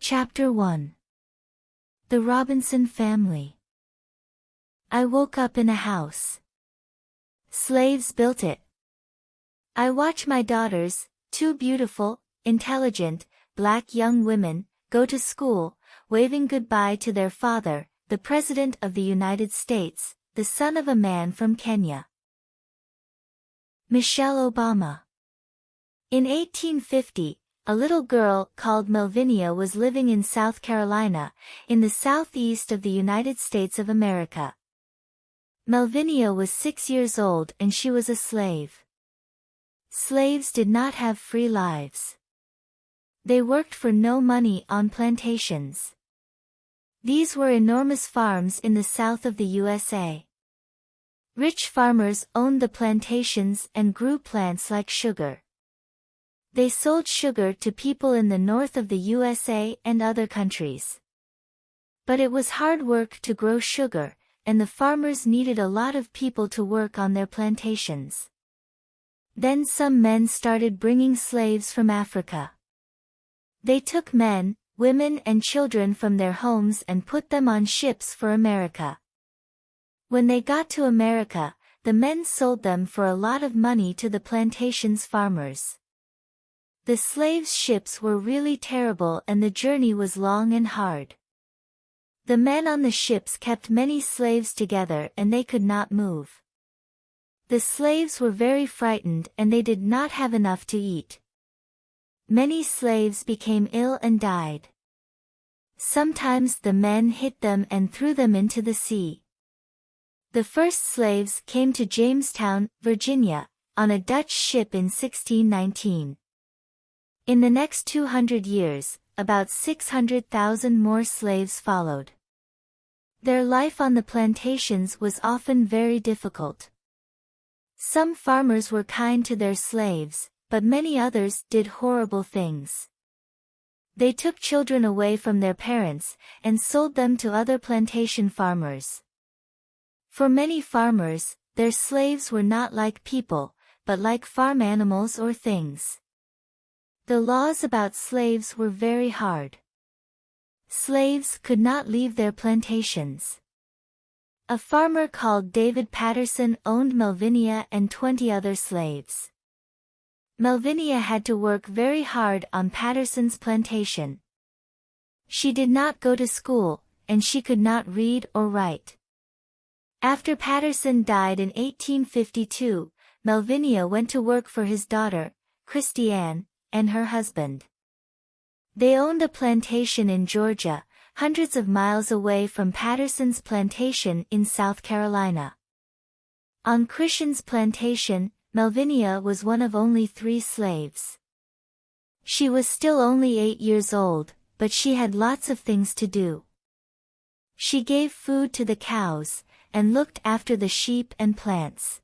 Chapter 1. The Robinson Family. I woke up in a house. Slaves built it. I watch my daughters, two beautiful, intelligent, black young women, go to school, waving goodbye to their father, the President of the United States, the son of a man from Kenya. Michelle Obama. In 1850, a little girl called Melvinia was living in South Carolina, in the southeast of the United States of America. Melvinia was 6 years old and she was a slave. Slaves did not have free lives. They worked for no money on plantations. These were enormous farms in the south of the USA. Rich farmers owned the plantations and grew plants like sugar. They sold sugar to people in the north of the USA and other countries. But it was hard work to grow sugar, and the farmers needed a lot of people to work on their plantations. Then some men started bringing slaves from Africa. They took men, women and children from their homes and put them on ships for America. When they got to America, the men sold them for a lot of money to the plantation's farmers. The slaves' ships were really terrible and the journey was long and hard. The men on the ships kept many slaves together and they could not move. The slaves were very frightened and they did not have enough to eat. Many slaves became ill and died. Sometimes the men hit them and threw them into the sea. The first slaves came to Jamestown, Virginia, on a Dutch ship in 1619. In the next 200 years, about 600,000 more slaves followed. Their life on the plantations was often very difficult. Some farmers were kind to their slaves, but many others did horrible things. They took children away from their parents and sold them to other plantation farmers. For many farmers, their slaves were not like people, but like farm animals or things. The laws about slaves were very hard. Slaves could not leave their plantations. A farmer called David Patterson owned Melvinia and 20 other slaves. Melvinia had to work very hard on Patterson's plantation. She did not go to school, and she could not read or write. After Patterson died in 1852, Melvinia went to work for his daughter, Christiane, and her husband. They owned a plantation in Georgia, hundreds of miles away from Patterson's plantation in South Carolina. On Christiane's plantation, Melvinia was one of only 3 slaves. She was still only 8 years old, but she had lots of things to do. She gave food to the cows, and looked after the sheep and plants.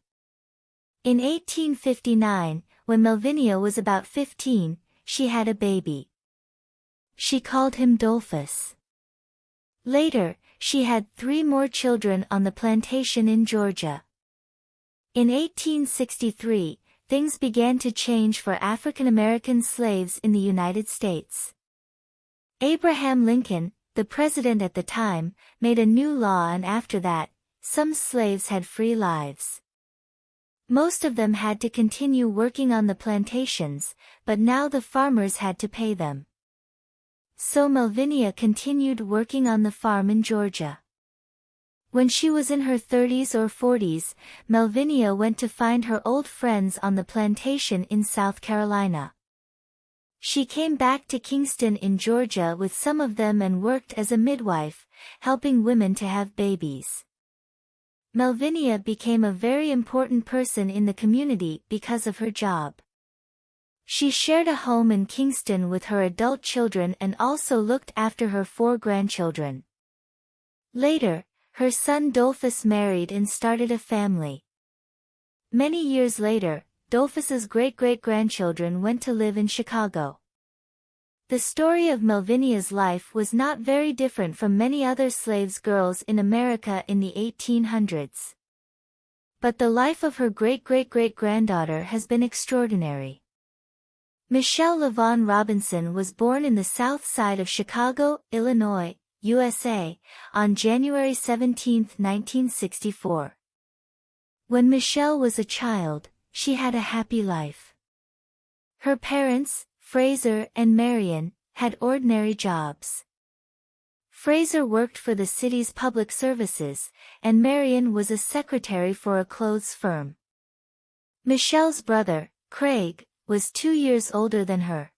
In 1859, when Melvinia was about 15, she had a baby. She called him Dolphus. Later, she had 3 more children on the plantation in Georgia. In 1863, things began to change for African American slaves in the United States. Abraham Lincoln, the president at the time, made a new law, and after that, some slaves had free lives. Most of them had to continue working on the plantations, but now the farmers had to pay them. So Melvinia continued working on the farm in Georgia. When she was in her 30s or 40s, Melvinia went to find her old friends on the plantation in South Carolina. She came back to Kingston in Georgia with some of them and worked as a midwife, helping women to have babies. Melvinia became a very important person in the community because of her job. She shared a home in Kingston with her adult children and also looked after her 4 grandchildren. Later, her son Dolphus married and started a family. Many years later, Dolphus's great-great-grandchildren went to live in Chicago. The story of Melvinia's life was not very different from many other slaves' girls in America in the 1800s. But the life of her great-great-great-granddaughter has been extraordinary. Michelle LaVaughn Robinson was born in the South Side of Chicago, Illinois, USA, on January 17, 1964. When Michelle was a child, she had a happy life. Her parents, Fraser and Marion, had ordinary jobs. Fraser worked for the city's public services, and Marion was a secretary for a clothes firm. Michelle's brother, Craig, was 2 years older than her.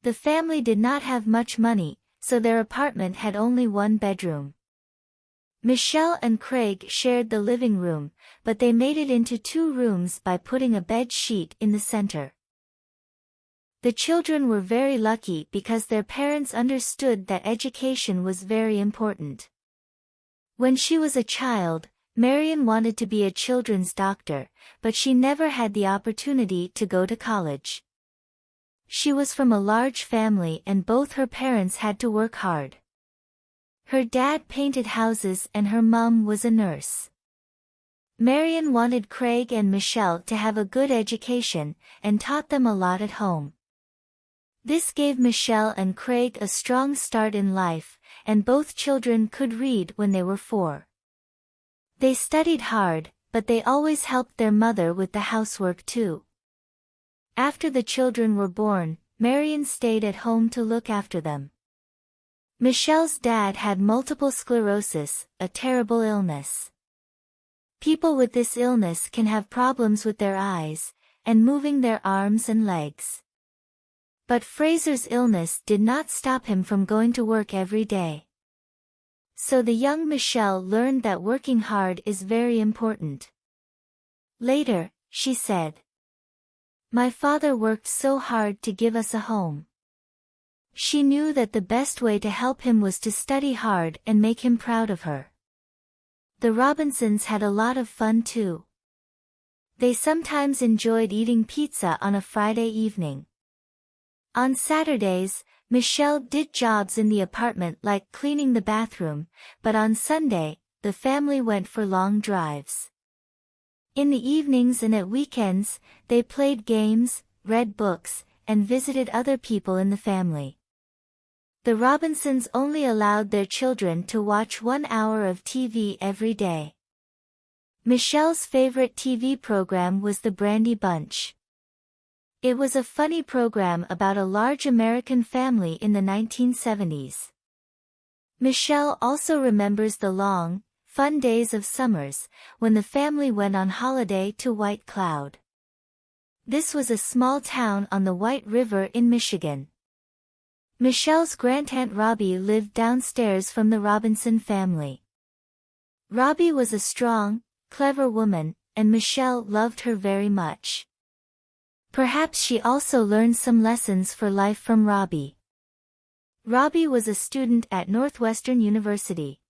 The family did not have much money, so their apartment had only one bedroom. Michelle and Craig shared the living room, but they made it into 2 rooms by putting a bed sheet in the center. The children were very lucky because their parents understood that education was very important. When she was a child, Marion wanted to be a children's doctor, but she never had the opportunity to go to college. She was from a large family and both her parents had to work hard. Her dad painted houses and her mom was a nurse. Marion wanted Craig and Michelle to have a good education, and taught them a lot at home. This gave Michelle and Craig a strong start in life, and both children could read when they were 4. They studied hard, but they always helped their mother with the housework too. After the children were born, Marion stayed at home to look after them. Michelle's dad had multiple sclerosis, a terrible illness. People with this illness can have problems with their eyes, and moving their arms and legs. But Fraser's illness did not stop him from going to work every day. So the young Michelle learned that working hard is very important. Later, she said, "My father worked so hard to give us a home." She knew that the best way to help him was to study hard and make him proud of her. The Robinsons had a lot of fun too. They sometimes enjoyed eating pizza on a Friday evening. On Saturdays, Michelle did jobs in the apartment like cleaning the bathroom, but on Sunday, the family went for long drives. In the evenings and at weekends, they played games, read books, and visited other people in the family. The Robinsons only allowed their children to watch 1 hour of TV every day. Michelle's favorite TV program was The Brady Bunch. It was a funny program about a large American family in the 1970s. Michelle also remembers the long, fun days of summers, when the family went on holiday to White Cloud. This was a small town on the White River in Michigan. Michelle's grandaunt Robbie lived downstairs from the Robinson family. Robbie was a strong, clever woman, and Michelle loved her very much. Perhaps she also learned some lessons for life from Robbie. Robbie was a student at Northwestern University.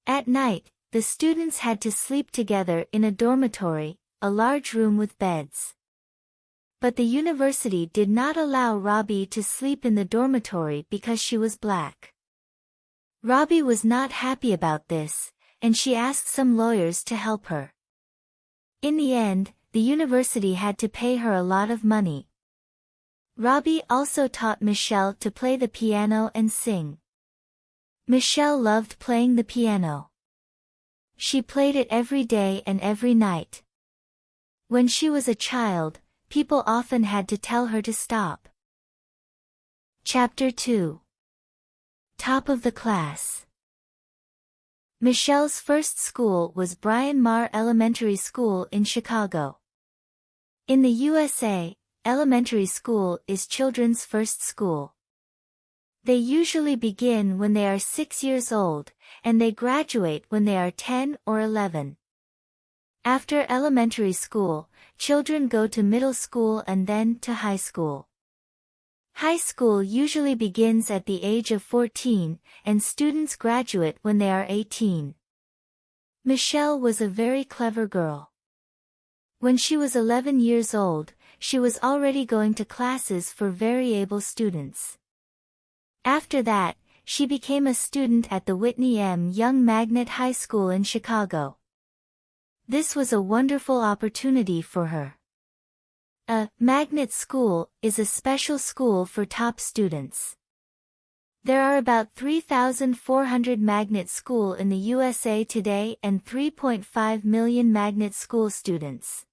At night, the students had to sleep together in a dormitory, a large room with beds. But the university did not allow Robbie to sleep in the dormitory because she was black. Robbie was not happy about this, and she asked some lawyers to help her. In the end, the university had to pay her a lot of money. Robbie also taught Michelle to play the piano and sing. Michelle loved playing the piano. She played it every day and every night. When she was a child, people often had to tell her to stop. Chapter 2. Top of the Class. Michelle's first school was Bryn Mawr Elementary School in Chicago. In the USA, elementary school is children's first school. They usually begin when they are 6 years old, and they graduate when they are 10 or 11. After elementary school, children go to middle school and then to high school. High school usually begins at the age of 14, and students graduate when they are 18. Michelle was a very clever girl. When she was 11 years old, she was already going to classes for very able students. After that, she became a student at the Whitney M. Young Magnet High School in Chicago. This was a wonderful opportunity for her. A magnet school is a special school for top students. There are about 3,400 magnet schools in the USA today and 3.5 million magnet school students.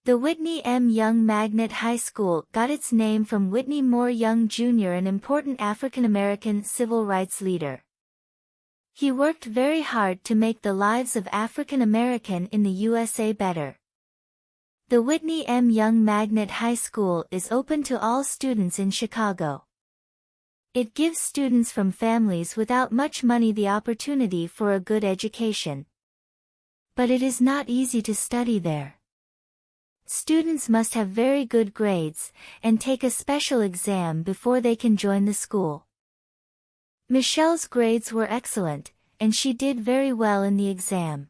The Whitney M. Young Magnet High School got its name from Whitney Moore Young Jr., an important African-American civil rights leader. He worked very hard to make the lives of African Americans in the USA better. The Whitney M. Young Magnet High School is open to all students in Chicago. It gives students from families without much money the opportunity for a good education. But it is not easy to study there. Students must have very good grades, and take a special exam before they can join the school. Michelle's grades were excellent, and she did very well in the exam.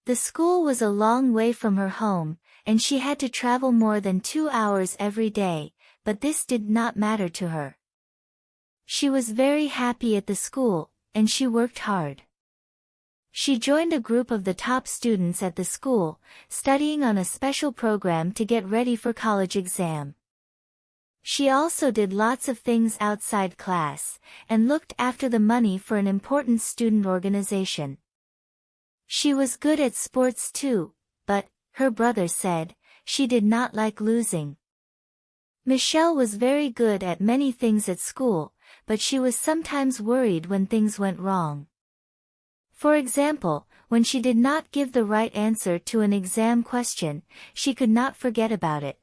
The school was a long way from her home, and she had to travel more than 2 hours every day, but this did not matter to her. She was very happy at the school, and she worked hard. She joined a group of the top students at the school, studying on a special program to get ready for college exam. She also did lots of things outside class, and looked after the money for an important student organization. She was good at sports too, but, her brother said, she did not like losing. Michelle was very good at many things at school, but she was sometimes worried when things went wrong. For example, when she did not give the right answer to an exam question, she could not forget about it.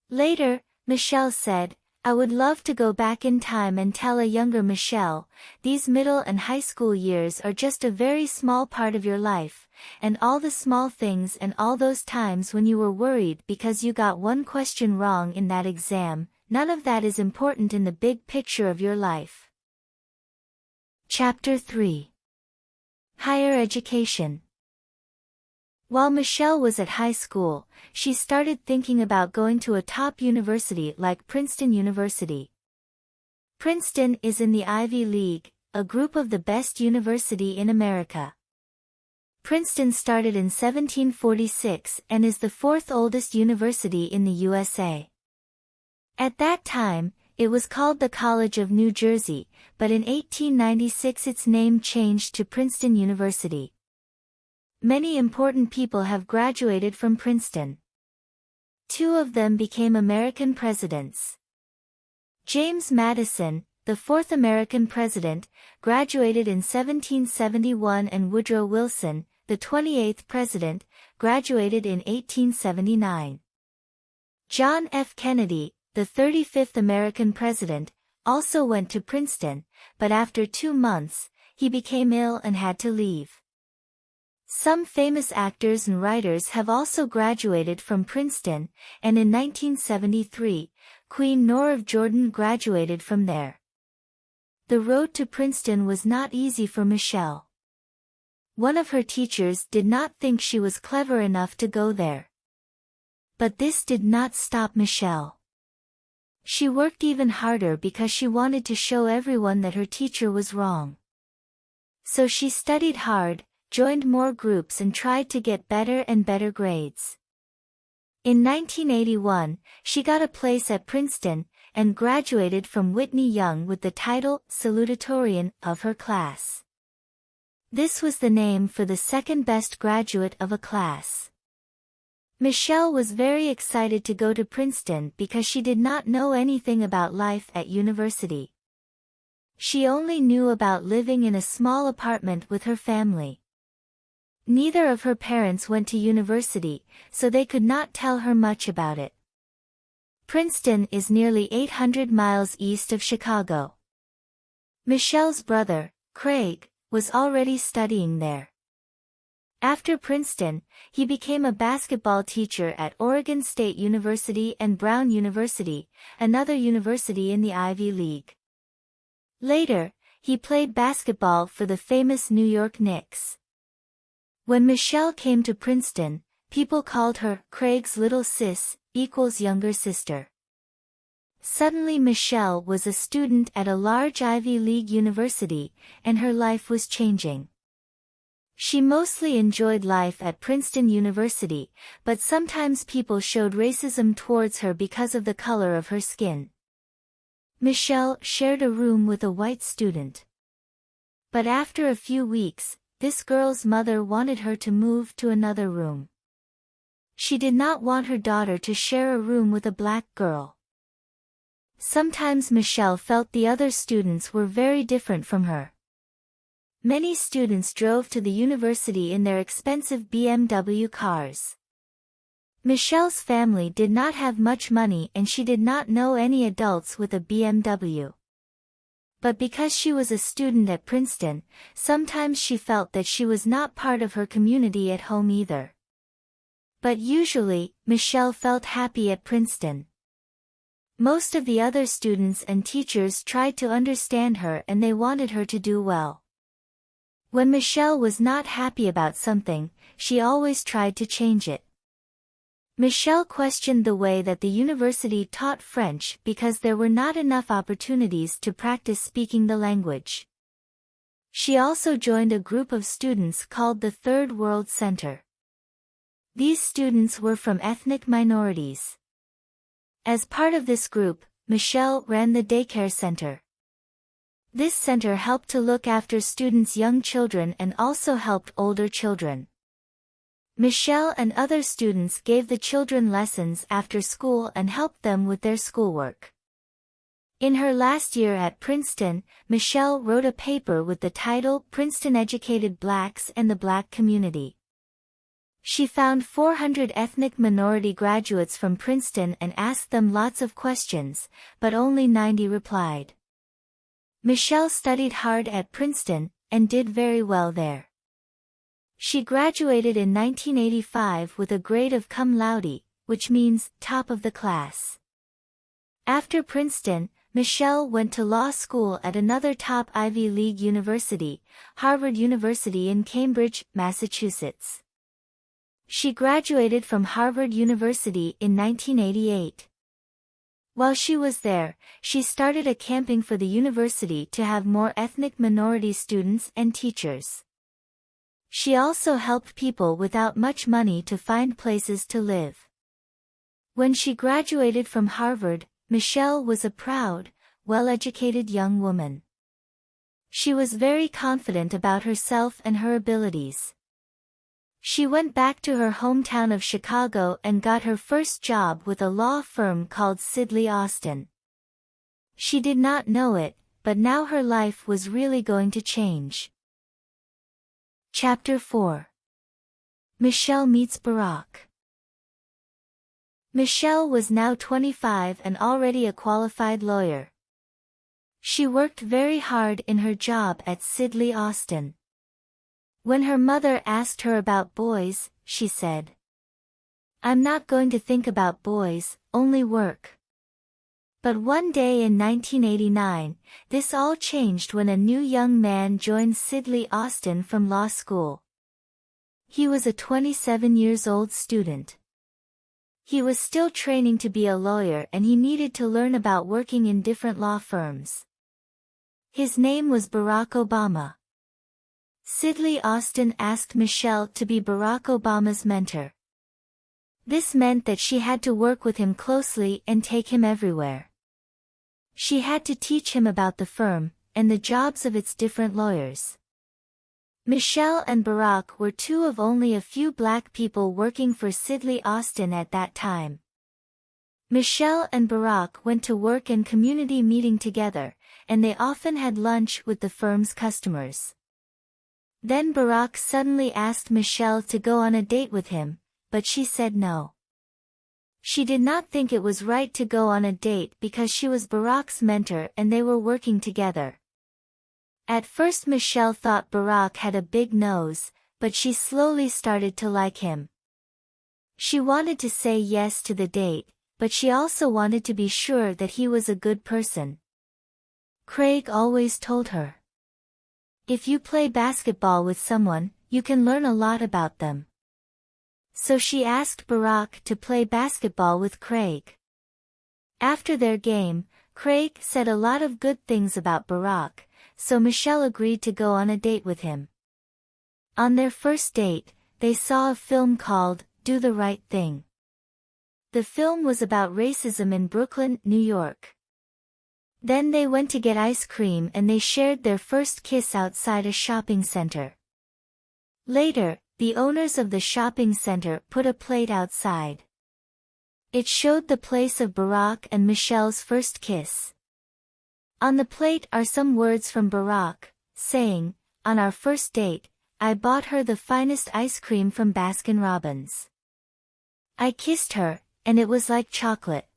Later, Michelle said, "I would love to go back in time and tell a younger Michelle, these middle and high school years are just a very small part of your life, and all the small things and all those times when you were worried because you got one question wrong in that exam, none of that is important in the big picture of your life." Chapter 3. Higher Education. While Michelle was at high school, she started thinking about going to a top university like Princeton University. Princeton is in the Ivy League, a group of the best university in America. Princeton started in 1746 and is the fourth oldest university in the USA. At that time, it was called the College of New Jersey, but in 1896 its name changed to Princeton University. Many important people have graduated from Princeton. 2 of them became American presidents. James Madison, the 4th American president, graduated in 1771, and Woodrow Wilson, the 28th president, graduated in 1879. John F. Kennedy, the 35th American president, also went to Princeton, but after 2 months, he became ill and had to leave. Some famous actors and writers have also graduated from Princeton, and in 1973, Queen Noor of Jordan graduated from there. The road to Princeton was not easy for Michelle. One of her teachers did not think she was clever enough to go there. But this did not stop Michelle. She worked even harder because she wanted to show everyone that her teacher was wrong. So she studied hard, joined more groups and tried to get better and better grades. In 1981, she got a place at Princeton, and graduated from Whitney Young with the title salutatorian of her class. This was the name for the second best graduate of a class. Michelle was very excited to go to Princeton because she did not know anything about life at university. She only knew about living in a small apartment with her family. Neither of her parents went to university, so they could not tell her much about it. Princeton is nearly 800 miles east of Chicago. Michelle's brother, Craig, was already studying there. After Princeton, he became a basketball teacher at Oregon State University and Brown University, another university in the Ivy League. Later, he played basketball for the famous New York Knicks. When Michelle came to Princeton, people called her Craig's little sis, equals younger sister. Suddenly Michelle was a student at a large Ivy League university, and her life was changing. She mostly enjoyed life at Princeton University, but sometimes people showed racism towards her because of the color of her skin. Michelle shared a room with a white student. But after a few weeks, this girl's mother wanted her to move to another room. She did not want her daughter to share a room with a black girl. Sometimes Michelle felt the other students were very different from her. Many students drove to the university in their expensive BMW cars. Michelle's family did not have much money and she did not know any adults with a BMW. But because she was a student at Princeton, sometimes she felt that she was not part of her community at home either. But usually, Michelle felt happy at Princeton. Most of the other students and teachers tried to understand her and they wanted her to do well. When Michelle was not happy about something, she always tried to change it. Michelle questioned the way that the university taught French because there were not enough opportunities to practice speaking the language. She also joined a group of students called the Third World Center. These students were from ethnic minorities. As part of this group, Michelle ran the daycare center. This center helped to look after students' young children and also helped older children. Michelle and other students gave the children lessons after school and helped them with their schoolwork. In her last year at Princeton, Michelle wrote a paper with the title "Princeton Educated Blacks and the Black Community." She found 400 ethnic minority graduates from Princeton and asked them lots of questions, but only 90 replied. Michelle studied hard at Princeton, and did very well there. She graduated in 1985 with a grade of cum laude, which means top of the class. After Princeton, Michelle went to law school at another top Ivy League university, Harvard University in Cambridge, Massachusetts. She graduated from Harvard University in 1988. While she was there, she started a campaign for the university to have more ethnic minority students and teachers. She also helped people without much money to find places to live. When she graduated from Harvard, Michelle was a proud, well-educated young woman. She was very confident about herself and her abilities. She went back to her hometown of Chicago and got her first job with a law firm called Sidley Austin. She did not know it, but now her life was really going to change. Chapter 4. Michelle meets Barack. Michelle was now 25 and already a qualified lawyer. She worked very hard in her job at Sidley Austin. When her mother asked her about boys, she said, "I'm not going to think about boys, only work." But one day in 1989, this all changed when a new young man joined Sidley Austin from law school. He was a 27-year-old student. He was still training to be a lawyer and he needed to learn about working in different law firms. His name was Barack Obama. Sidley Austin asked Michelle to be Barack Obama's mentor. This meant that she had to work with him closely and take him everywhere. She had to teach him about the firm, and the jobs of its different lawyers. Michelle and Barack were two of only a few black people working for Sidley Austin at that time. Michelle and Barack went to work and community meeting together, and they often had lunch with the firm's customers. Then Barack suddenly asked Michelle to go on a date with him, but she said no. She did not think it was right to go on a date because she was Barack's mentor and they were working together. At first Michelle thought Barack had a big nose, but she slowly started to like him. She wanted to say yes to the date, but she also wanted to be sure that he was a good person. Craig always told her, "If you play basketball with someone, you can learn a lot about them." So she asked Barack to play basketball with Craig. After their game, Craig said a lot of good things about Barack, so Michelle agreed to go on a date with him. On their first date, they saw a film called Do the Right Thing. The film was about racism in Brooklyn, New York. Then they went to get ice cream and they shared their first kiss outside a shopping center. Later, the owners of the shopping center put a plate outside. It showed the place of Barack and Michelle's first kiss. On the plate are some words from Barack, saying, "On our first date, I bought her the finest ice cream from Baskin-Robbins. I kissed her, and it was like chocolate."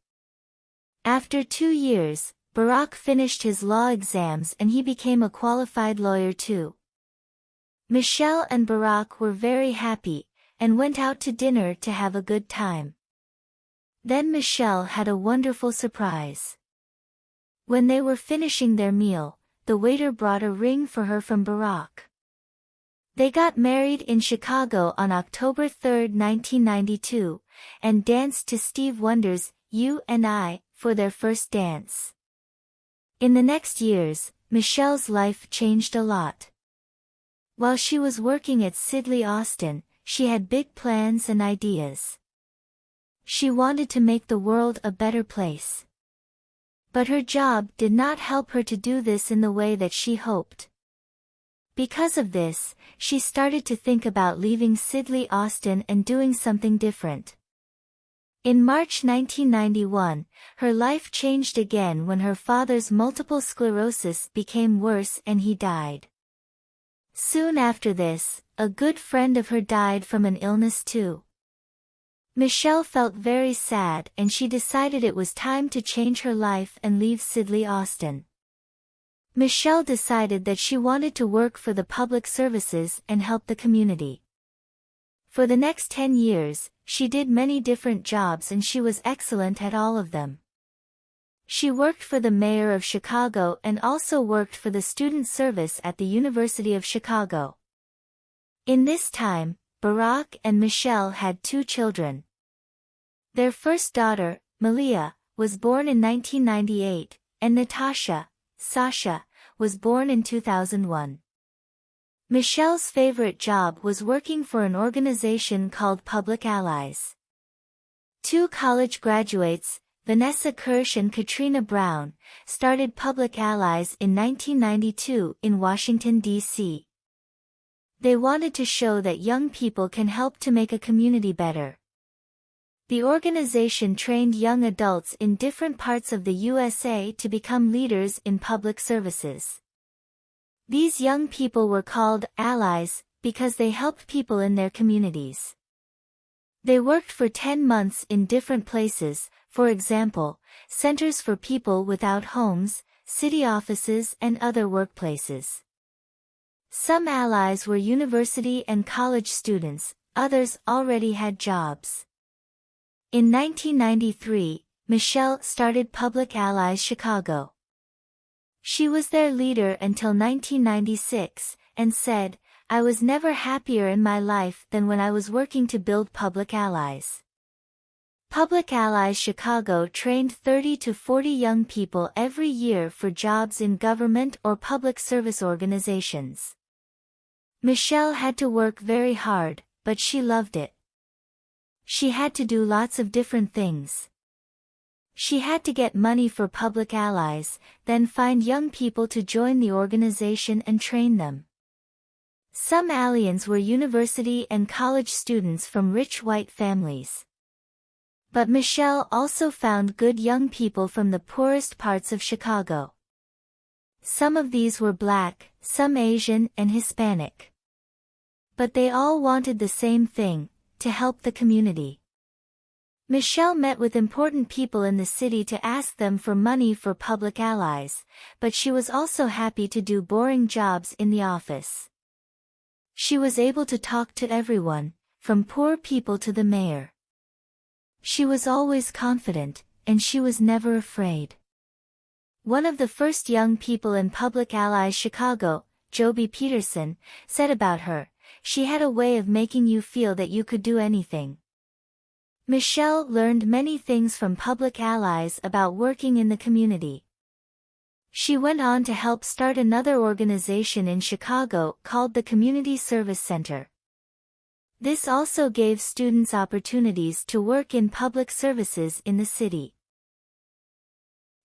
After 2 years, Barack finished his law exams and he became a qualified lawyer too. Michelle and Barack were very happy, and went out to dinner to have a good time. Then Michelle had a wonderful surprise. When they were finishing their meal, the waiter brought a ring for her from Barack. They got married in Chicago on October 3, 1992, and danced to Steve Wonder's You and I for their first dance. In the next years, Michelle's life changed a lot. While she was working at Sidley Austin, she had big plans and ideas. She wanted to make the world a better place. But her job did not help her to do this in the way that she hoped. Because of this, she started to think about leaving Sidley Austin and doing something different. In March 1991, her life changed again when her father's multiple sclerosis became worse and he died. Soon after this, a good friend of her died from an illness too. Michelle felt very sad and she decided it was time to change her life and leave Sidley Austin. Michelle decided that she wanted to work for the public services and help the community. For the next 10 years, she did many different jobs and she was excellent at all of them. She worked for the mayor of Chicago and also worked for the student service at the University of Chicago. In this time, Barack and Michelle had 2 children. Their first daughter, Malia, was born in 1998, and Natasha, Sasha, was born in 2001. Michelle's favorite job was working for an organization called Public Allies. 2 college graduates, Vanessa Kirsch and Katrina Brown, started Public Allies in 1992 in Washington, D.C. They wanted to show that young people can help to make a community better. The organization trained young adults in different parts of the USA to become leaders in public services. These young people were called allies because they helped people in their communities. They worked for 10 months in different places, for example, centers for people without homes, city offices and other workplaces. Some allies were university and college students, others already had jobs. In 1993, Michelle started Public Allies Chicago. She was their leader until 1996, and said, "I was never happier in my life than when I was working to build Public Allies." Public Allies Chicago trained 30 to 40 young people every year for jobs in government or public service organizations. Michelle had to work very hard, but she loved it. She had to do lots of different things. She had to get money for Public Allies, then find young people to join the organization and train them. Some aliens were university and college students from rich white families. But Michelle also found good young people from the poorest parts of Chicago. Some of these were Black, some Asian and Hispanic. But they all wanted the same thing, to help the community. Michelle met with important people in the city to ask them for money for Public Allies, but she was also happy to do boring jobs in the office. She was able to talk to everyone, from poor people to the mayor. She was always confident, and she was never afraid. One of the first young people in Public Allies Chicago, Joby Peterson, said about her, "She had a way of making you feel that you could do anything." Michelle learned many things from Public Allies about working in the community. She went on to help start another organization in Chicago called the Community Service Center. This also gave students opportunities to work in public services in the city.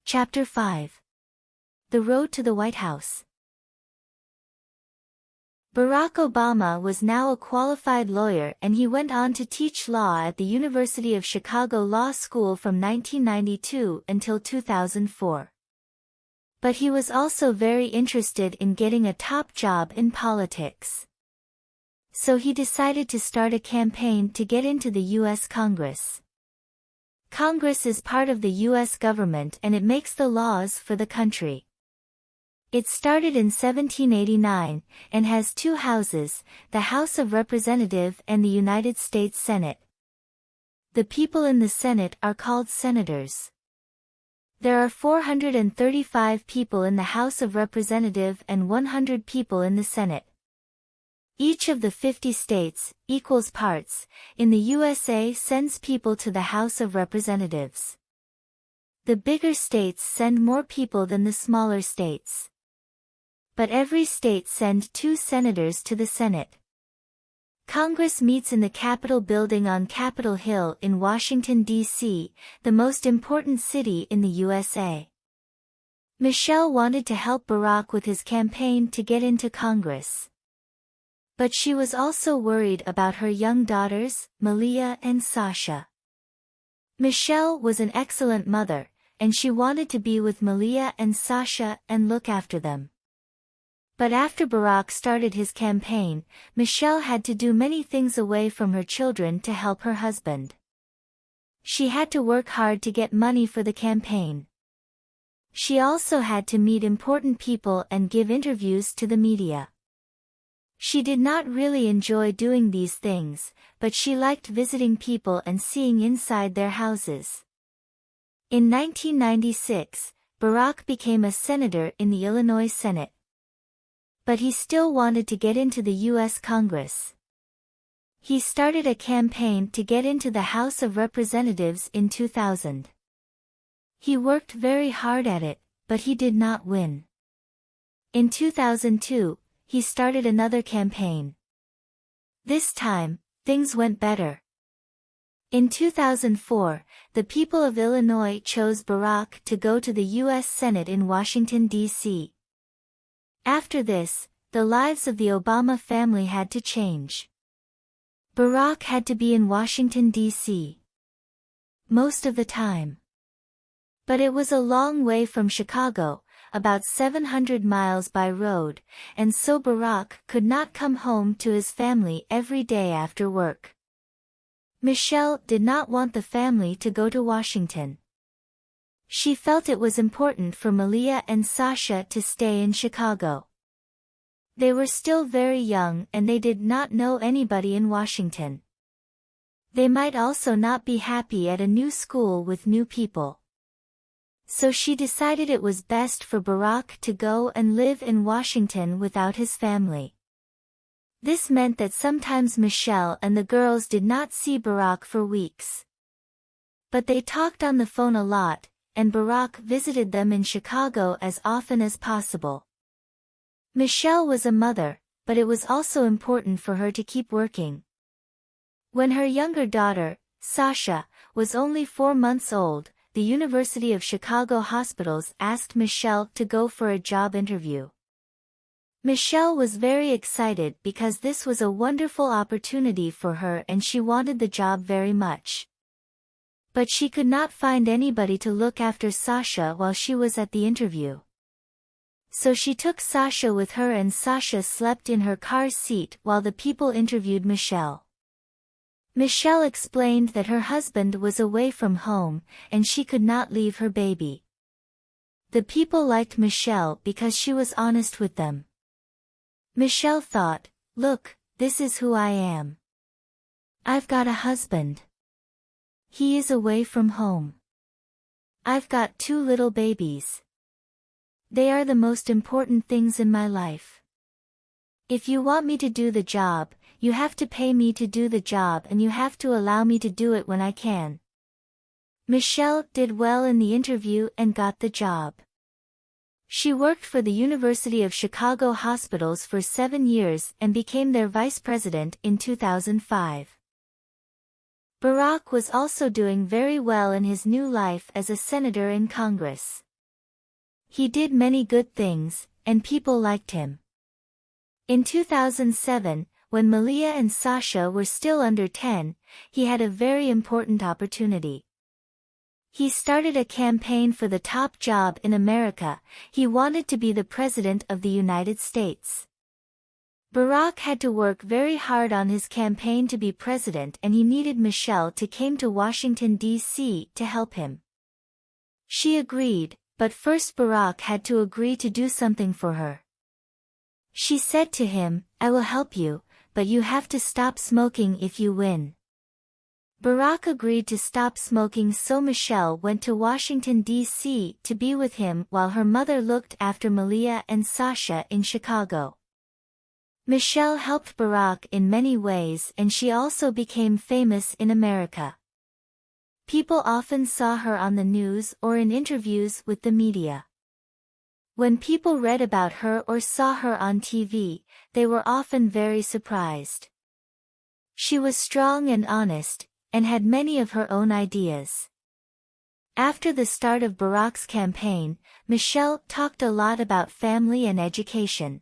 Chapter 5. The Road to the White House. Barack Obama was now a qualified lawyer, and he went on to teach law at the University of Chicago Law School from 1992 until 2004. But he was also very interested in getting a top job in politics. So he decided to start a campaign to get into the U.S. Congress. Congress is part of the U.S. government and it makes the laws for the country. It started in 1789, and has two houses, the House of Representatives and the United States Senate. The people in the Senate are called senators. There are 435 people in the House of Representatives and 100 people in the Senate. Each of the 50 states, equals parts, in the USA sends people to the House of Representatives. The bigger states send more people than the smaller states. But every state sends 2 senators to the Senate. Congress meets in the Capitol building on Capitol Hill in Washington, D.C., the most important city in the USA. Michelle wanted to help Barack with his campaign to get into Congress. But she was also worried about her young daughters, Malia and Sasha. Michelle was an excellent mother, and she wanted to be with Malia and Sasha and look after them. But after Barack started his campaign, Michelle had to do many things away from her children to help her husband. She had to work hard to get money for the campaign. She also had to meet important people and give interviews to the media. She did not really enjoy doing these things, but she liked visiting people and seeing inside their houses. In 1996, Barack became a senator in the Illinois Senate. But he still wanted to get into the U.S. Congress. He started a campaign to get into the House of Representatives in 2000. He worked very hard at it, but he did not win. In 2002, he started another campaign. This time, things went better. In 2004, the people of Illinois chose Barack to go to the U.S. Senate in Washington, D.C. After this, the lives of the Obama family had to change. Barack had to be in Washington, D.C. most of the time. But it was a long way from Chicago, about 700 miles by road, and so Barack could not come home to his family every day after work. Michelle did not want the family to go to Washington. She felt it was important for Malia and Sasha to stay in Chicago. They were still very young and they did not know anybody in Washington. They might also not be happy at a new school with new people. So she decided it was best for Barack to go and live in Washington without his family. This meant that sometimes Michelle and the girls did not see Barack for weeks. But they talked on the phone a lot, and Barack visited them in Chicago as often as possible. Michelle was a mother, but it was also important for her to keep working. When her younger daughter, Sasha, was only 4 months old, the University of Chicago hospitals asked Michelle to go for a job interview. Michelle was very excited because this was a wonderful opportunity for her and she wanted the job very much. But she could not find anybody to look after Sasha while she was at the interview. So she took Sasha with her and Sasha slept in her car seat while the people interviewed Michelle. Michelle explained that her husband was away from home, and she could not leave her baby. The people liked Michelle because she was honest with them. Michelle thought, "Look, this is who I am. I've got a husband. He is away from home. I've got 2 little babies. They are the most important things in my life. If you want me to do the job, you have to pay me to do the job and you have to allow me to do it when I can." Michelle did well in the interview and got the job. She worked for the University of Chicago hospitals for 7 years and became their vice president in 2005. Barack was also doing very well in his new life as a senator in Congress. He did many good things, and people liked him. In 2007, when Malia and Sasha were still under 10, he had a very important opportunity. He started a campaign for the top job in America. He wanted to be the President of the United States. Barack had to work very hard on his campaign to be president, and he needed Michelle to come to Washington, D.C. to help him. She agreed, but first Barack had to agree to do something for her. She said to him, "I will help you, but you have to stop smoking if you win." Barack agreed to stop smoking, so Michelle went to Washington, D.C. to be with him while her mother looked after Malia and Sasha in Chicago. Michelle helped Barack in many ways, and she also became famous in America. People often saw her on the news or in interviews with the media. When people read about her or saw her on TV, they were often very surprised. She was strong and honest, and had many of her own ideas. After the start of Barack's campaign, Michelle talked a lot about family and education.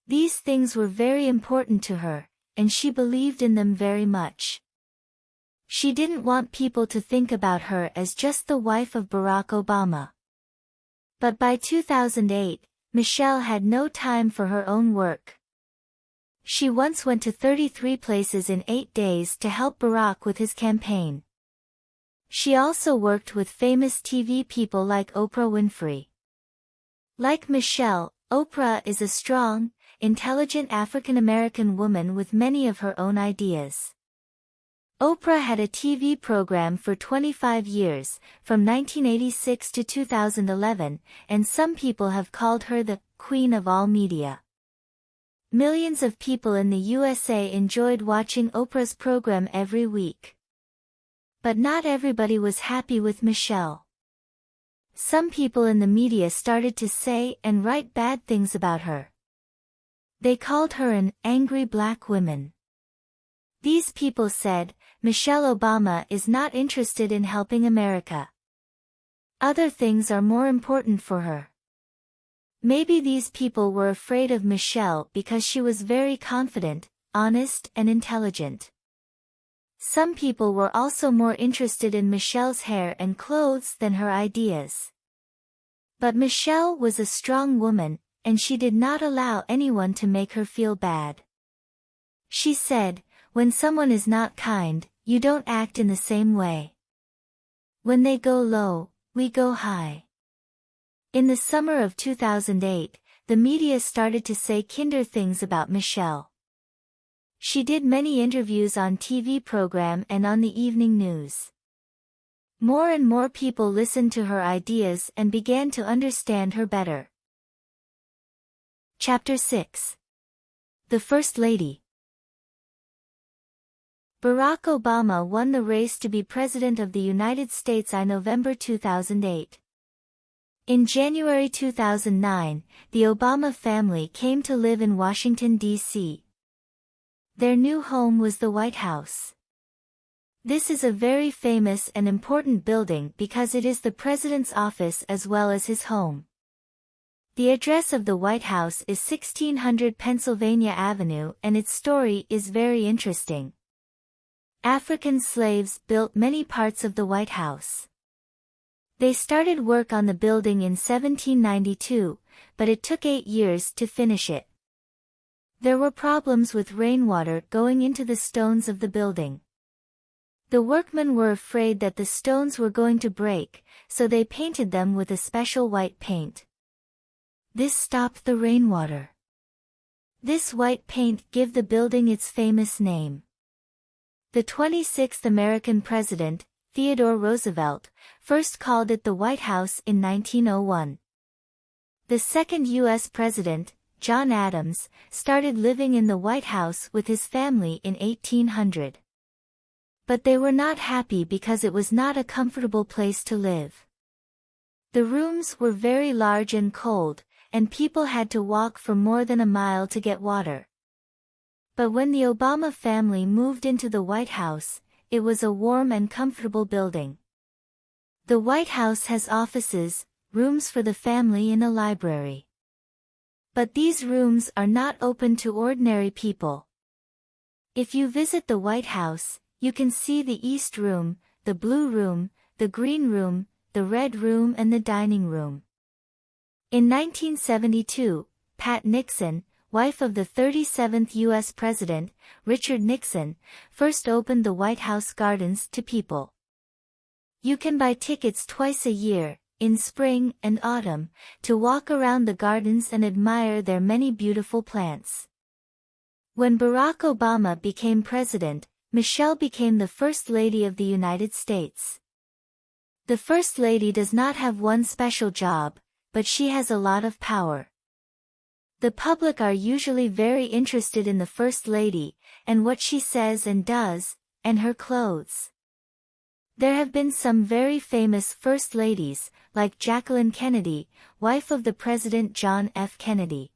These things were very important to her, and she believed in them very much. She didn't want people to think about her as just the wife of Barack Obama. But by 2008, Michelle had no time for her own work. She once went to 33 places in 8 days to help Barack with his campaign. She also worked with famous TV people like Oprah Winfrey. Like Michelle, Oprah is a strong, intelligent African-American woman with many of her own ideas. Oprah had a TV program for 25 years, from 1986 to 2011, and some people have called her the Queen of all media. Millions of people in the USA enjoyed watching Oprah's program every week. But not everybody was happy with Michelle. Some people in the media started to say and write bad things about her. They called her an angry black woman. These people said, Michelle Obama is not interested in helping America. Other things are more important for her. Maybe these people were afraid of Michelle because she was very confident, honest, and intelligent. Some people were also more interested in Michelle's hair and clothes than her ideas. But Michelle was a strong woman, and she did not allow anyone to make her feel bad. She said, "When someone is not kind, you don't act in the same way. When they go low, we go high." In the summer of 2008, the media started to say kinder things about Michelle. She did many interviews on TV program and on the evening news. More and more people listened to her ideas and began to understand her better. Chapter 6. The First Lady. Barack Obama won the race to be President of the United States in November 2008. In January 2009, the Obama family came to live in Washington, D.C. Their new home was the White House. This is a very famous and important building because it is the president's office as well as his home. The address of the White House is 1600 Pennsylvania Avenue, and its story is very interesting. African slaves built many parts of the White House. They started work on the building in 1792, but it took 8 years to finish it. There were problems with rainwater going into the stones of the building. The workmen were afraid that the stones were going to break, so they painted them with a special white paint. This stopped the rainwater. This white paint gave the building its famous name. The 26th American president, Theodore Roosevelt, first called it the White House in 1901. The second U.S. president, John Adams, started living in the White House with his family in 1800. But they were not happy because it was not a comfortable place to live. The rooms were very large and cold, and people had to walk for more than a mile to get water. But when the Obama family moved into the White House, it was a warm and comfortable building. The White House has offices, rooms for the family and a library. But these rooms are not open to ordinary people. If you visit the White House, you can see the East Room, the Blue Room, the Green Room, the Red Room and the Dining Room. In 1972, Pat Nixon, wife of the 37th U.S. President, Richard Nixon, first opened the White House Gardens to people. You can buy tickets twice a year, in spring and autumn, to walk around the gardens and admire their many beautiful plants. When Barack Obama became president, Michelle became the First Lady of the United States. The First Lady does not have one special job, but she has a lot of power. The public are usually very interested in the First Lady, and what she says and does, and her clothes. There have been some very famous First Ladies, like Jacqueline Kennedy, wife of the President John F. Kennedy.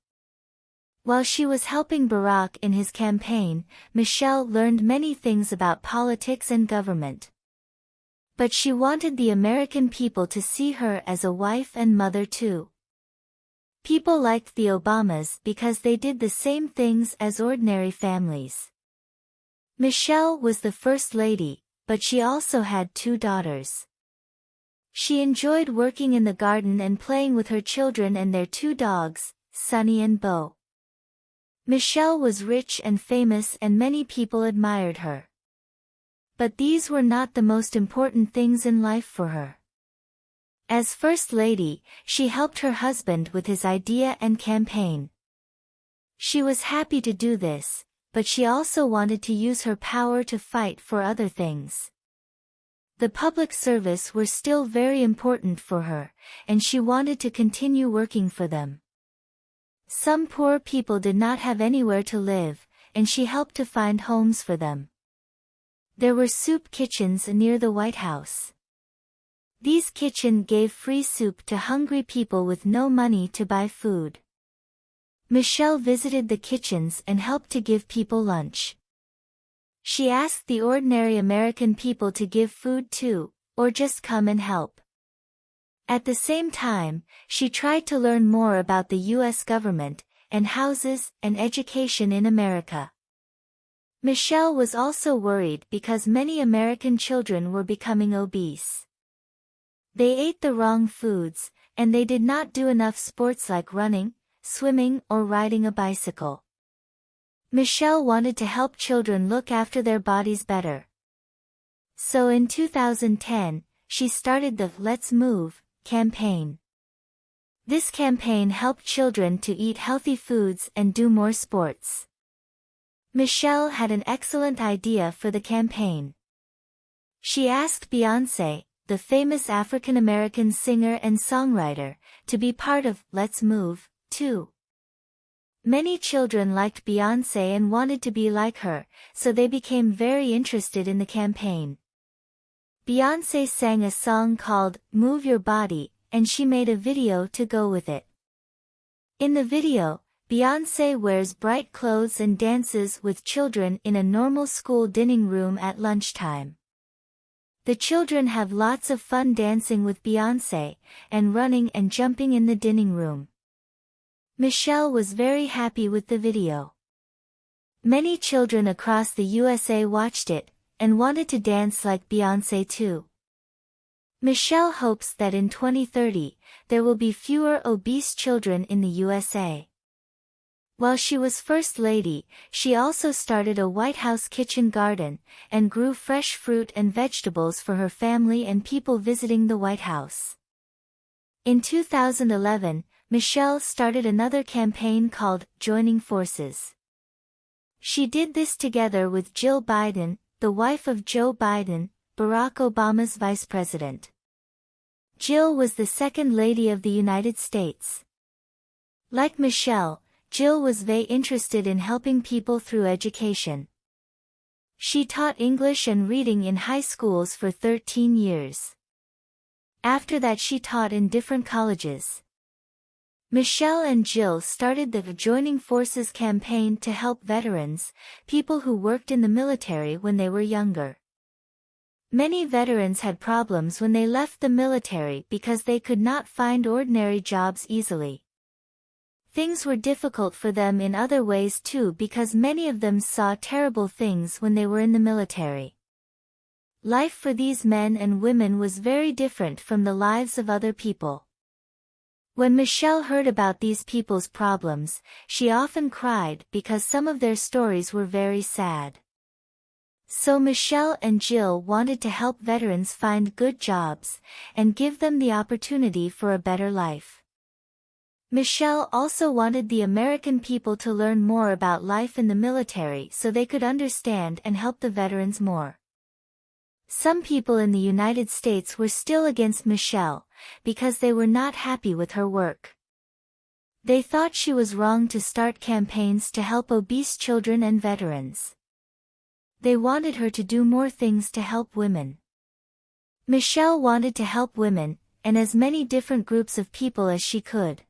While she was helping Barack in his campaign, Michelle learned many things about politics and government. But she wanted the American people to see her as a wife and mother too. People liked the Obamas because they did the same things as ordinary families. Michelle was the First Lady, but she also had 2 daughters. She enjoyed working in the garden and playing with her children and their 2 dogs, Sunny and Bo. Michelle was rich and famous and many people admired her. But these were not the most important things in life for her. As First Lady, she helped her husband with his idea and campaign. She was happy to do this, but she also wanted to use her power to fight for other things. The public service were still very important for her, and she wanted to continue working for them. Some poor people did not have anywhere to live, and she helped to find homes for them. There were soup kitchens near the White House. These kitchens gave free soup to hungry people with no money to buy food. Michelle visited the kitchens and helped to give people lunch. She asked the ordinary American people to give food too, or just come and help. At the same time, she tried to learn more about the U.S. government, and houses, and education in America. Michelle was also worried because many American children were becoming obese. They ate the wrong foods, and they did not do enough sports like running, swimming or riding a bicycle. Michelle wanted to help children look after their bodies better. So in 2010, she started the Let's Move campaign. This campaign helped children to eat healthy foods and do more sports. Michelle had an excellent idea for the campaign. She asked Beyoncé, the famous African-American singer and songwriter, to be part of Let's Move, too. Many children liked Beyoncé and wanted to be like her, so they became very interested in the campaign. Beyoncé sang a song called Move Your Body, and she made a video to go with it. In the video, Beyoncé wears bright clothes and dances with children in a normal school dining room at lunchtime. The children have lots of fun dancing with Beyoncé, and running and jumping in the dining room. Michelle was very happy with the video. Many children across the USA watched it, and wanted to dance like Beyoncé too. Michelle hopes that in 2030, there will be fewer obese children in the USA. While she was First Lady, she also started a White House kitchen garden, and grew fresh fruit and vegetables for her family and people visiting the White House. In 2011, Michelle started another campaign called Joining Forces. She did this together with Jill Biden, the wife of Joe Biden, Barack Obama's vice president. Jill was the Second Lady of the United States. Like Michelle, Jill was very interested in helping people through education. She taught English and reading in high schools for 13 years. After that she taught in different colleges. Michelle and Jill started the Joining Forces campaign to help veterans, people who worked in the military when they were younger. Many veterans had problems when they left the military because they could not find ordinary jobs easily. Things were difficult for them in other ways too because many of them saw terrible things when they were in the military. Life for these men and women was very different from the lives of other people. When Michelle heard about these people's problems, she often cried because some of their stories were very sad. So Michelle and Jill wanted to help veterans find good jobs, and give them the opportunity for a better life. Michelle also wanted the American people to learn more about life in the military so they could understand and help the veterans more. Some people in the United States were still against Michelle, because they were not happy with her work. They thought she was wrong to start campaigns to help obese children and veterans. They wanted her to do more things to help women. Michelle wanted to help women, and as many different groups of people as she could.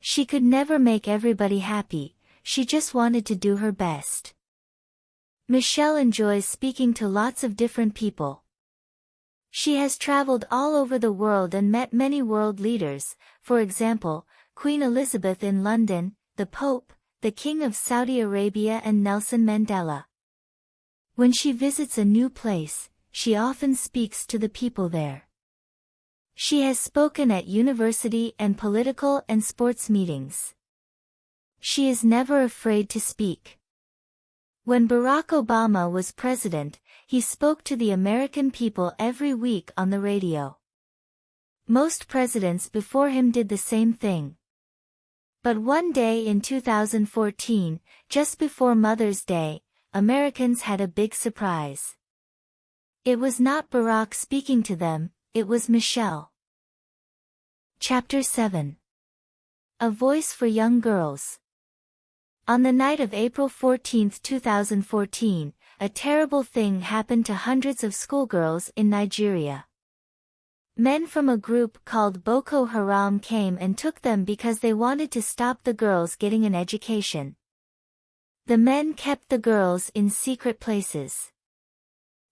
She could never make everybody happy, she just wanted to do her best. Michelle enjoys speaking to lots of different people. She has traveled all over the world and met many world leaders, for example, Queen Elizabeth in London, the Pope, the King of Saudi Arabia and Nelson Mandela. When she visits a new place, she often speaks to the people there. She has spoken at university and political and sports meetings. She is never afraid to speak. When Barack Obama was president, he spoke to the American people every week on the radio. Most presidents before him did the same thing. But one day in 2014, just before Mother's Day, Americans had a big surprise. It was not Barack speaking to them, it was Michelle. Chapter 7. A Voice for Young Girls. On the night of April 14, 2014, a terrible thing happened to hundreds of schoolgirls in Nigeria. Men from a group called Boko Haram came and took them because they wanted to stop the girls getting an education. The men kept the girls in secret places.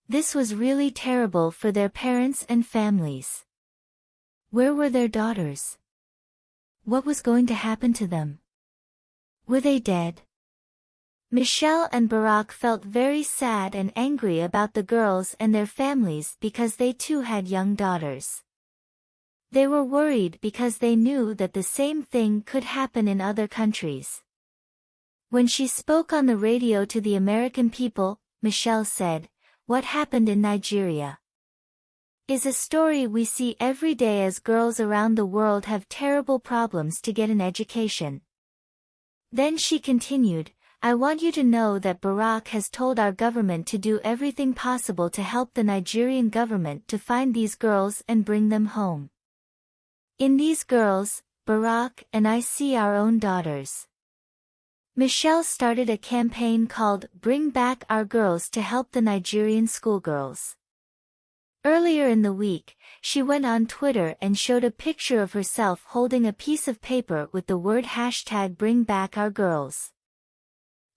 This was really terrible for their parents and families. Where were their daughters? What was going to happen to them? Were they dead? Michelle and Barack felt very sad and angry about the girls and their families because they too had young daughters. They were worried because they knew that the same thing could happen in other countries. When she spoke on the radio to the American people, Michelle said, "What happened in Nigeria is a story we see every day as girls around the world have terrible problems to get an education." Then she continued, "I want you to know that Barack has told our government to do everything possible to help the Nigerian government to find these girls and bring them home. In these girls, Barack and I see our own daughters." Michelle started a campaign called Bring Back Our Girls to help the Nigerian schoolgirls. Earlier in the week, she went on Twitter and showed a picture of herself holding a piece of paper with the word #BringBackOurGirls.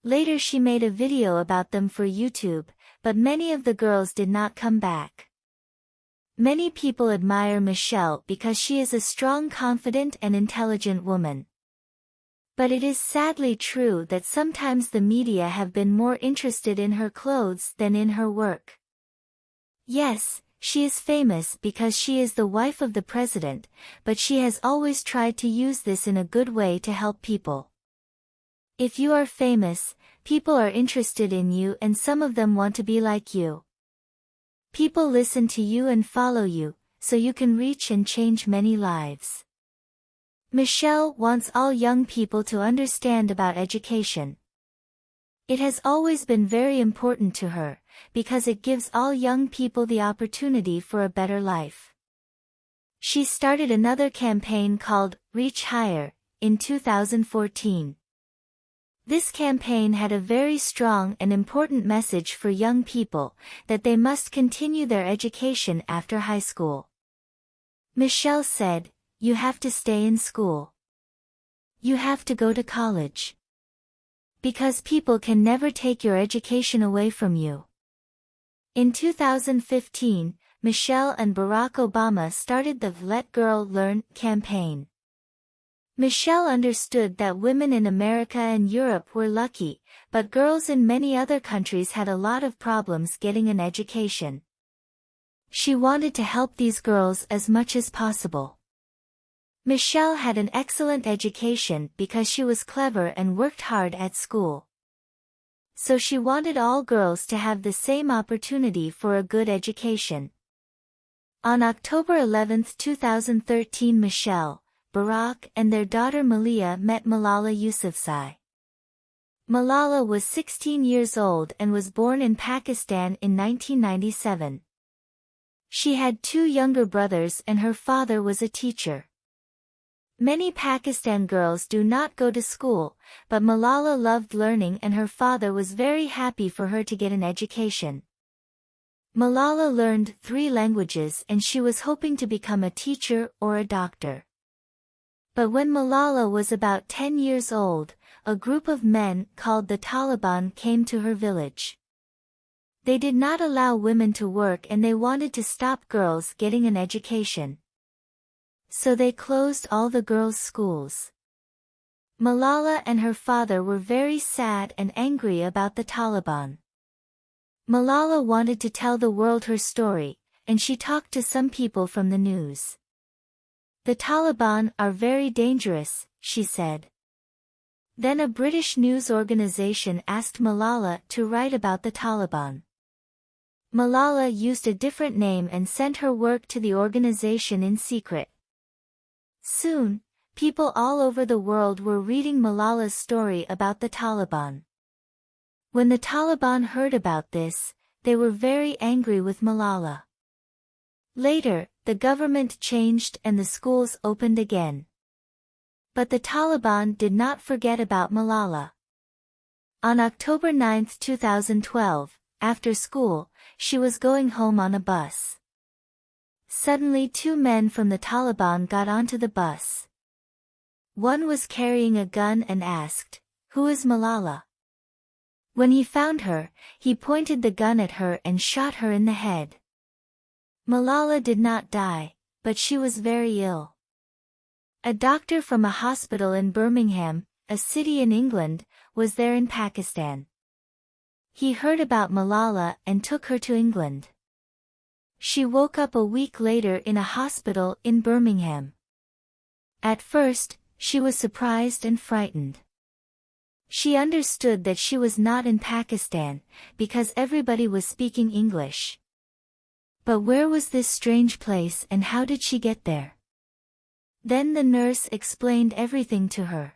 Later she made a video about them for YouTube, but many of the girls did not come back. Many people admire Michelle because she is a strong, confident and intelligent woman. But it is sadly true that sometimes the media have been more interested in her clothes than in her work. Yes, she is famous because she is the wife of the president, but she has always tried to use this in a good way to help people. If you are famous, people are interested in you and some of them want to be like you. People listen to you and follow you, so you can reach and change many lives. Michelle wants all young people to understand about education. It has always been very important to her, because it gives all young people the opportunity for a better life. She started another campaign called Reach Higher in 2014. This campaign had a very strong and important message for young people, that they must continue their education after high school. Michelle said, "You have to stay in school. You have to go to college. Because people can never take your education away from you." In 2015, Michelle and Barack Obama started the Let Girl Learn campaign. Michelle understood that women in America and Europe were lucky, but girls in many other countries had a lot of problems getting an education. She wanted to help these girls as much as possible. Michelle had an excellent education because she was clever and worked hard at school. So she wanted all girls to have the same opportunity for a good education. On October 11, 2013, Michelle, Barack and their daughter Malia met Malala Yousafzai. Malala was 16 years old and was born in Pakistan in 1997. She had two younger brothers and her father was a teacher. Many Pakistan girls do not go to school, but Malala loved learning and her father was very happy for her to get an education. Malala learned 3 languages and she was hoping to become a teacher or a doctor. But when Malala was about 10 years old, a group of men called the Taliban came to her village. They did not allow women to work and they wanted to stop girls getting an education. So they closed all the girls' schools. Malala and her father were very sad and angry about the Taliban. Malala wanted to tell the world her story, and she talked to some people from the news. "The Taliban are very dangerous," she said. Then a British news organization asked Malala to write about the Taliban. Malala used a different name and sent her work to the organization in secret. Soon, people all over the world were reading Malala's story about the Taliban. When the Taliban heard about this, they were very angry with Malala. Later, the government changed and the schools opened again. But the Taliban did not forget about Malala. On October 9, 2012, after school, she was going home on a bus. Suddenly 2 men from the Taliban got onto the bus. One was carrying a gun and asked, "Who is Malala?" When he found her, he pointed the gun at her and shot her in the head. Malala did not die, but she was very ill. A doctor from a hospital in Birmingham, a city in England, was there in Pakistan. He heard about Malala and took her to England. She woke up a week later in a hospital in Birmingham. At first, she was surprised and frightened. She understood that she was not in Pakistan, because everybody was speaking English. But where was this strange place and how did she get there? Then the nurse explained everything to her.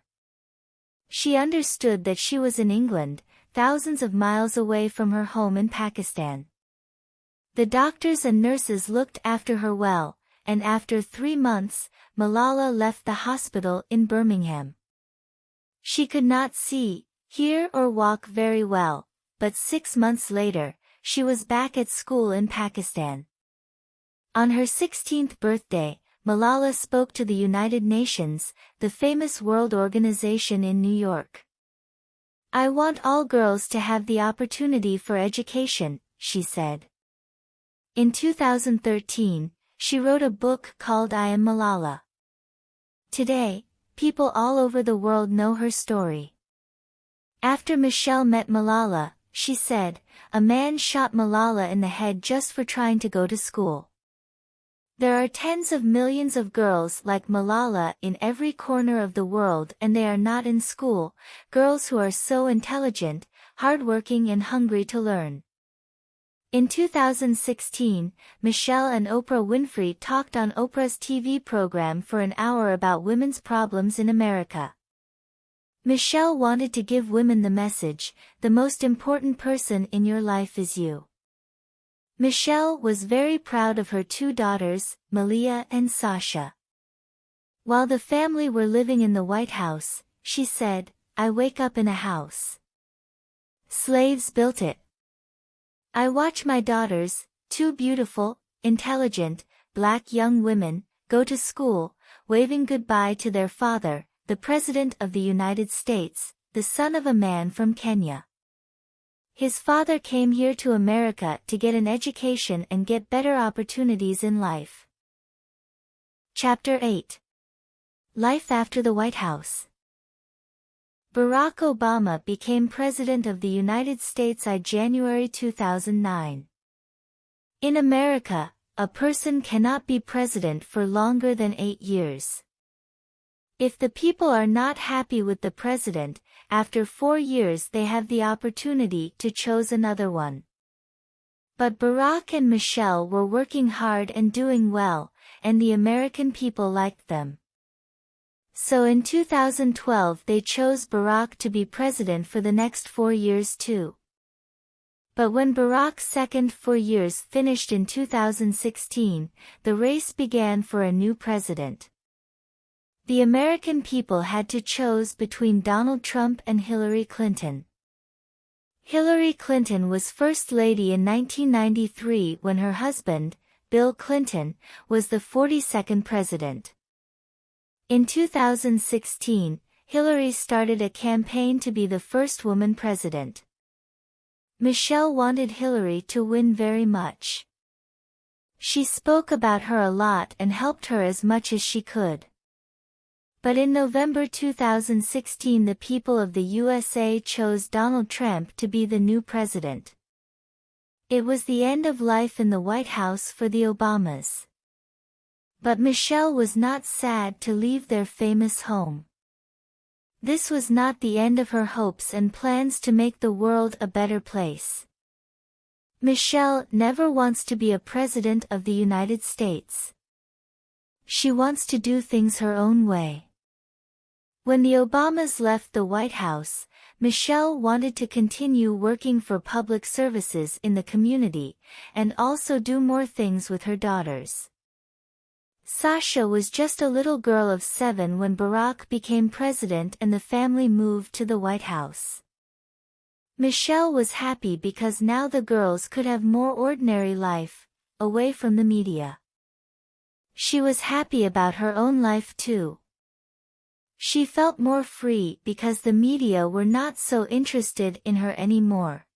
She understood that she was in England, thousands of miles away from her home in Pakistan. The doctors and nurses looked after her well, and after 3 months, Malala left the hospital in Birmingham. She could not see, hear or walk very well, but 6 months later, she was back at school in Pakistan. On her 16th birthday, Malala spoke to the United Nations, the famous world organization in New York. "I want all girls to have the opportunity for education," she said. In 2013, she wrote a book called I Am Malala. Today, people all over the world know her story. After Michelle met Malala, she said, "A man shot Malala in the head just for trying to go to school." There are tens of millions of girls like Malala in every corner of the world and they are not in school, girls who are so intelligent, hardworking and hungry to learn. In 2016, Michelle and Oprah Winfrey talked on Oprah's TV program for an hour about women's problems in America. Michelle wanted to give women the message, the most important person in your life is you. Michelle was very proud of her 2 daughters, Malia and Sasha. While the family were living in the White House, she said, "I wake up in a house. Slaves built it. I watch my daughters, 2 beautiful, intelligent, black young women, go to school, waving goodbye to their father, the President of the United States, the son of a man from Kenya. His father came here to America to get an education and get better opportunities in life. Chapter 8. Life after the White House. Barack Obama became President of the United States in January 2009. In America, a person cannot be president for longer than 8 years. If the people are not happy with the president, after 4 years they have the opportunity to choose another one. But Barack and Michelle were working hard and doing well, and the American people liked them. So in 2012 they chose Barack to be president for the next 4 years too. But when Barack's second 4 years finished in 2016, the race began for a new president. The American people had to choose between Donald Trump and Hillary Clinton. Hillary Clinton was First Lady in 1993 when her husband, Bill Clinton, was the 42nd president. In 2016, Hillary started a campaign to be the first woman president. Michelle wanted Hillary to win very much. She spoke about her a lot and helped her as much as she could. But in November 2016 the people of the USA chose Donald Trump to be the new president. It was the end of life in the White House for the Obamas. But Michelle was not sad to leave their famous home. This was not the end of her hopes and plans to make the world a better place. Michelle never wants to be a president of the United States. She wants to do things her own way. When the Obamas left the White House, Michelle wanted to continue working for public services in the community, and also do more things with her daughters. Sasha was just a little girl of 7 when Barack became president and the family moved to the White House. Michelle was happy because now the girls could have more ordinary life, away from the media. She was happy about her own life too. She felt more free because the media were not so interested in her anymore.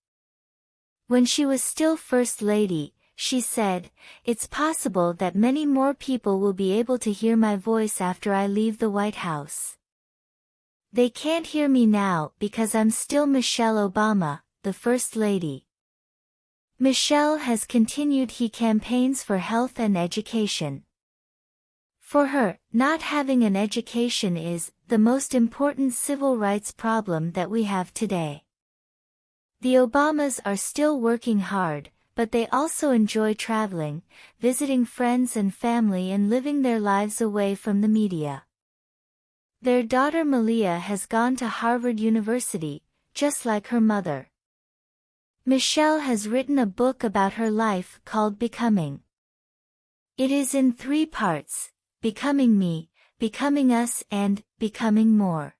When she was still First Lady, she said, "It's possible that many more people will be able to hear my voice after I leave the White House. They can't hear me now because I'm still Michelle Obama, the First Lady." Michelle has continued her campaigns for health and education. For her, not having an education is the most important civil rights problem that we have today. The Obamas are still working hard, but they also enjoy traveling, visiting friends and family and living their lives away from the media. Their daughter Malia has gone to Harvard University, just like her mother. Michelle has written a book about her life called Becoming. It is in 3 parts: Becoming Me, Becoming Us and Becoming More.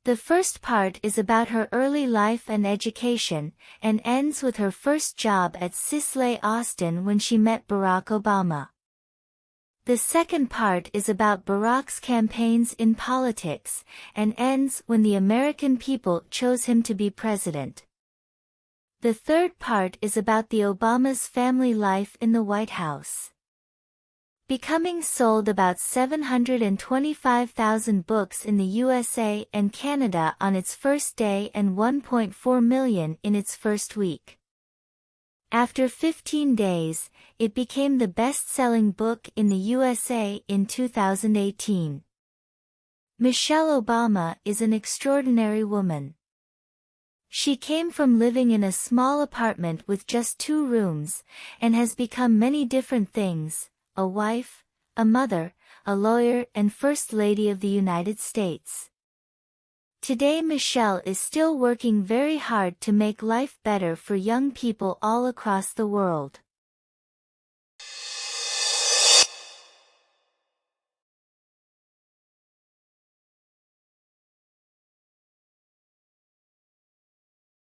The first part is about her early life and education, and ends with her first job at Sisley Austin when she met Barack Obama. The second part is about Barack's campaigns in politics, and ends when the American people chose him to be president. The third part is about the Obamas' family life in the White House. Becoming sold about 725,000 books in the USA and Canada on its first day and 1.4 million in its first week. After 15 days, it became the best-selling book in the USA in 2018. Michelle Obama is an extraordinary woman. She came from living in a small apartment with just 2 rooms, and has become many different things: a wife, a mother, a lawyer and First Lady of the United States. Today Michelle is still working very hard to make life better for young people all across the world.